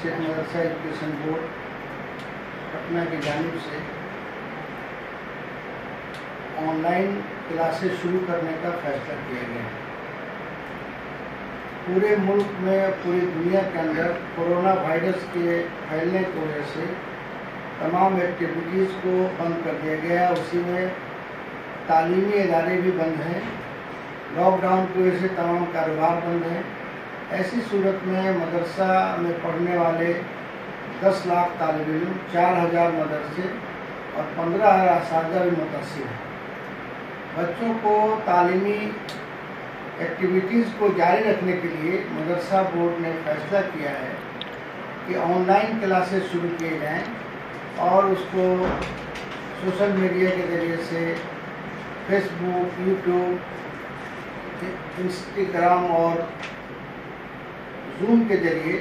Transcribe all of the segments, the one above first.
State मदरसा education board Patna की जानिब से ऑनलाइन क्लासेस शुरू करने का फैसला किया गया है। पूरे मुल्क में, पूरी दुनिया के अंदर कोरोना वायरस के फैलने की वजह से तमाम एक्टिविटीज़ को बंद कर दिया गया। उसी में तालीमी इदारे भी बंद हैं। लॉकडाउन की वजह से तमाम कारोबार बंद हैं। ऐसी सूरत में मदरसा में पढ़ने वाले 10 लाख तालिब इल्म, 4000 मदरसे और 15,000 असातिज़ा भी मुतासिर हैं। बच्चों को तालीमी एक्टिविटीज़ को जारी रखने के लिए मदरसा बोर्ड ने फैसला किया है कि ऑनलाइन क्लासेस शुरू किए जाएँ और उसको सोशल मीडिया के ज़रिए से फेसबुक, यूट्यूब, इंस्टाग्राम और जूम के ज़रिए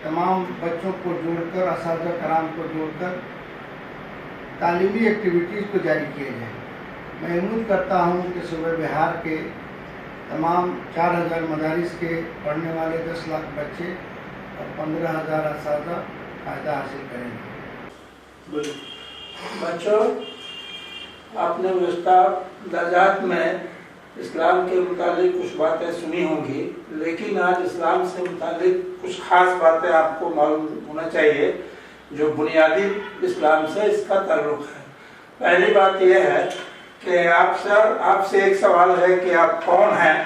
तमाम बच्चों को जोड़कर, असातिज़ा कराम को जोड़कर तालीमी एक्टिविटीज़ को जारी किया जाए। मैं उम्मीद करता हूँ कि सूबे बिहार के तमाम 4000 मदारिस के पढ़ने वाले 10 लाख बच्चे और 15,000 असातिज़ा फ़ायदा हासिल करेंगे। बच्चों, आपने उस्ताद दर्जात में इस्लाम के मुतालिक कुछ बातें सुनी होंगी, लेकिन आज इस्लाम से मुतालिक कुछ ख़ास बातें आपको मालूम होना चाहिए जो बुनियादी इस्लाम से इसका ताल्लुक़ है। पहली बात यह है कि आपसे एक सवाल है कि आप कौन हैं,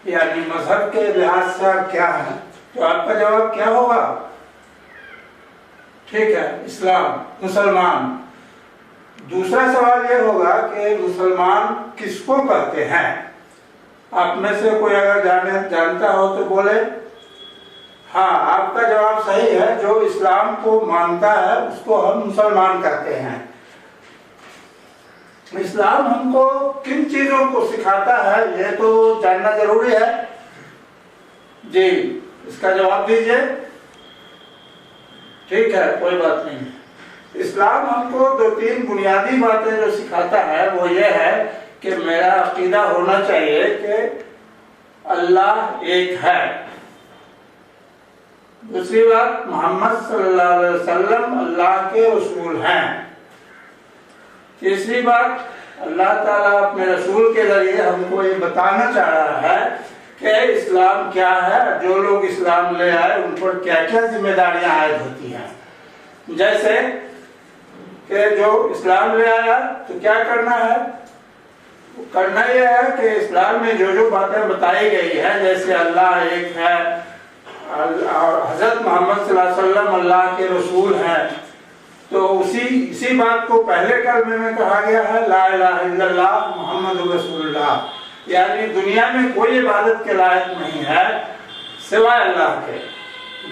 यानी मजहब के लिहाज से आप क्या हैं, तो आपका जवाब क्या होगा? ठीक है, इस्लाम, मुसलमान। दूसरा सवाल यह होगा कि मुसलमान किसको कहते हैं। आप में से कोई अगर जानता हो तो बोले। हाँ, आपका जवाब सही है। जो इस्लाम को मानता है उसको हम मुसलमान कहते हैं। इस्लाम हमको किन चीजों को सिखाता है ये तो जानना जरूरी है। जी, इसका जवाब दीजिए। ठीक है, कोई बात नहीं। इस्लाम हमको 2-3 बुनियादी बातें जो सिखाता है वो ये है कि मेरा अकीदा होना चाहिए कि अल्लाह एक है। दूसरी बात, मोहम्मद सल्लल्लाहु अलैहि वसल्लम अल्लाह के रसूल हैं। तीसरी बात, अल्लाह ताला अपने रसूल के जरिए हमको ये बताना चाह रहा है कि इस्लाम क्या है, जो लोग इस्लाम ले आए उन पर क्या क्या जिम्मेदारियां आयद होती हैं। जैसे कि जो इस्लाम ले आया तो क्या करना है? करना यह है कि इस्लाम में जो जो बातें बताई गई है, जैसे अल्लाह एक है और हज़रत मोहम्मद सल्लल्लाहु अलैहि वसल्लम अल्लाह के रसूल हैं, तो इसी बात को पहले कलमे में कहा गया है, ला इलाहा इल्लल्लाह मुहम्मदुर रसूलुल्लाह, यानी दुनिया में कोई इबादत के लायक नहीं है सिवाय अल्लाह के।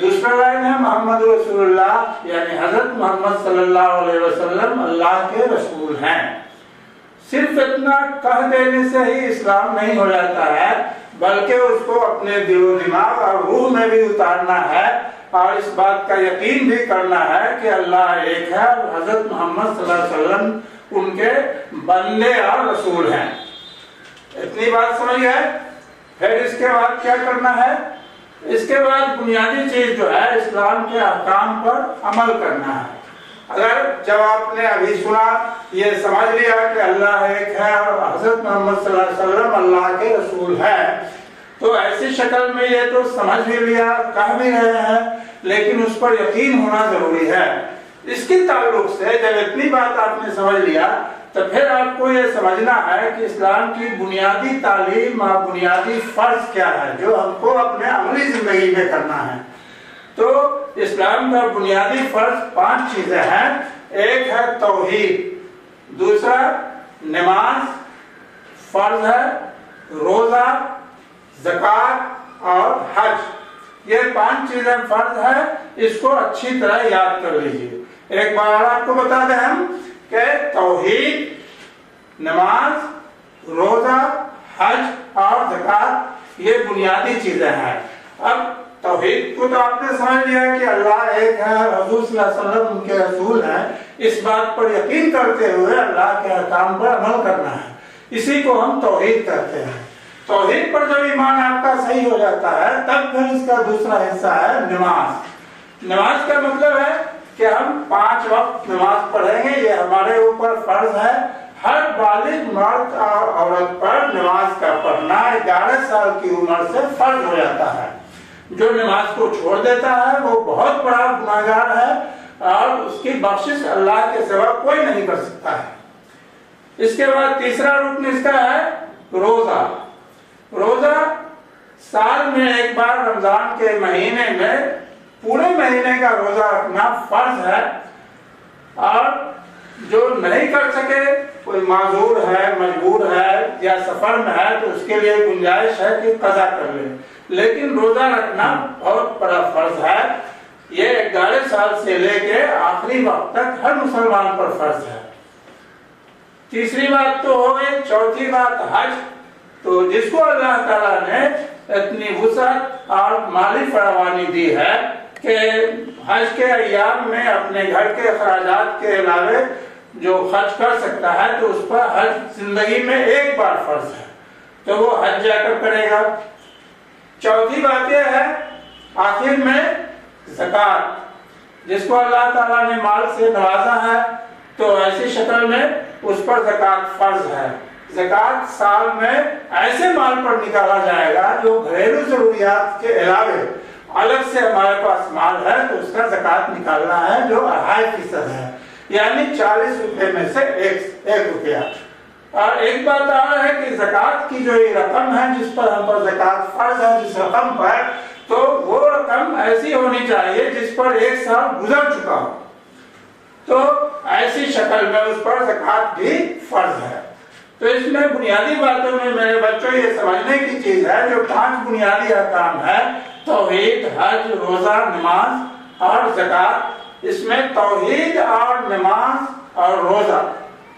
दूसरा लाइन है मोहम्मद रसूलुल्लाह, यानी हजरत मोहम्मद सल्लल्लाहु अलैहि वसल्लम अल्लाह के रसूल हैं। सिर्फ इतना कह देने से ही इस्लाम नहीं हो जाता है, बल्कि उसको अपने दिलो दिमाग और रूह में भी उतारना है और इस बात का यकीन भी करना है कि अल्लाह एक है और हजरत मोहम्मद सल्लल्लाहु अलैहि वसल्लम उनके बंदे और रसूल हैं। इतनी बात समझ गए? फिर इसके बाद क्या करना है? इसके बाद बुनियादी चीज जो है इस्लाम के अहकाम पर अमल करना है। अगर जब आपने अभी सुना, ये समझ लिया कि अल्लाह एक है और हजरत मोहम्मद सल्लल्लाहु अलैहि वसल्लम अल्लाह के रसूल हैं, तो ऐसी शक्ल में ये तो समझ भी लिया, कह भी रहे हैं, लेकिन उस पर यकीन होना जरूरी है। इसके ताल्लुक से जब इतनी बात आपने समझ लिया तो फिर आपको ये समझना है कि इस्लाम की बुनियादी तालीम और बुनियादी फर्ज क्या है जो हमको अपने अमली जिंदगी में करना है। तो इस्लाम का बुनियादी फर्ज 5 चीजें हैं। एक है तौहीद, दूसरा नमाज फर्ज है, रोजा, ज़कात और हज। ये 5 चीजें फर्ज है। इसको अच्छी तरह याद कर लीजिए। एक बार आपको बता दें हम कि तौहीद, नमाज, रोजा, हज और ज़कात ये बुनियादी चीजें हैं। अब तौहीद को तो आपने समझ लिया कि अल्लाह एक है, हुजूर सल्लल्लाहु अलैहि वसल्लम उनके रसूल हैं। इस बात पर यकीन करते हुए अल्लाह के अहकाम पर अमल करना है, इसी को हम तौहीद कहते हैं। तौहीद पर जब ईमान आपका सही हो जाता है तब फिर इसका दूसरा हिस्सा है नमाज। नमाज का मतलब है कि हम 5 वक्त नमाज पढ़ेंगे, ये हमारे ऊपर फर्ज है। हर बालिग मर्द और औरत पर नमाज का पढ़ना 11 साल की उम्र से फर्ज हो जाता है। जो नमाज को छोड़ देता है वो बहुत बड़ा गुनाहगार है और उसकी बख्शिश अल्लाह के सिवा कोई नहीं कर सकता है। इसके बाद तीसरा रुकन इसका है रोजा। रोजा साल में एक बार रमजान के महीने में पूरे महीने का रोजा रखना फर्ज है, और जो नहीं कर सके, कोई माजूर है, मजबूर है या सफर में है, तो उसके लिए गुंजाइश है कि कज़ा कर ले, लेकिन रोजा रखना बहुत बड़ा फर्ज है। ये 11 साल से लेके आखिरी वक्त तक हर मुसलमान पर फर्ज है। तीसरी बात तो हो गई। चौथी बात हज। तो जिसको अल्लाह ताला ने इतनी वुसअत और माली फरावानी दी है कि हज के अय्याम में अपने घर के अखराजात के अलावे जो खर्च कर सकता है, तो उस पर हज जिंदगी में एक बार फर्ज है, तो वो हज जाकर करेगा। चौथी बात यह है आखिर में ज़कात। जिसको अल्लाह ताला ने माल से नवाजा है, तो ऐसी शक्ल में उस पर ज़कात फर्ज है। ज़कात साल में ऐसे माल पर निकाला जाएगा जो घरेलू जरूरियात के अलावे अलग से हमारे पास माल है, तो उसका ज़कात निकालना है, जो 2.5% है, यानी 40 रुपए में से 1 रुपया। और एक बात और है कि ज़कात की जो ये रकम है जिस पर हम पर ज़कात फर्ज है, जिस रकम पर, तो वो रकम ऐसी होनी चाहिए जिस पर 1 साल गुजर चुका हो, तो ऐसी शक्ल में उस पर ज़कात भी फर्ज है। तो इसमें बुनियादी बातों में मेरे बच्चों ये समझने की चीज है, जो 5 बुनियादी अहकाम है, तौहीद, हज, रोजा, नमाज और ज़कात। इसमें तौहीद और नमाज और रोजा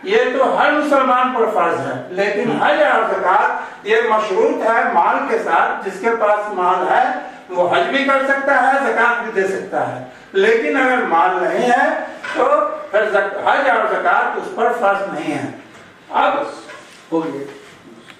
ये तो हर मुसलमान पर फर्ज है, लेकिन हज और ज़कात ये मशरूत है माल के साथ। जिसके पास माल है वो हज भी कर सकता है, ज़कात भी दे सकता है, लेकिन अगर माल नहीं है तो फिर हज और ज़कात उस पर फर्ज नहीं है। अब हो गया।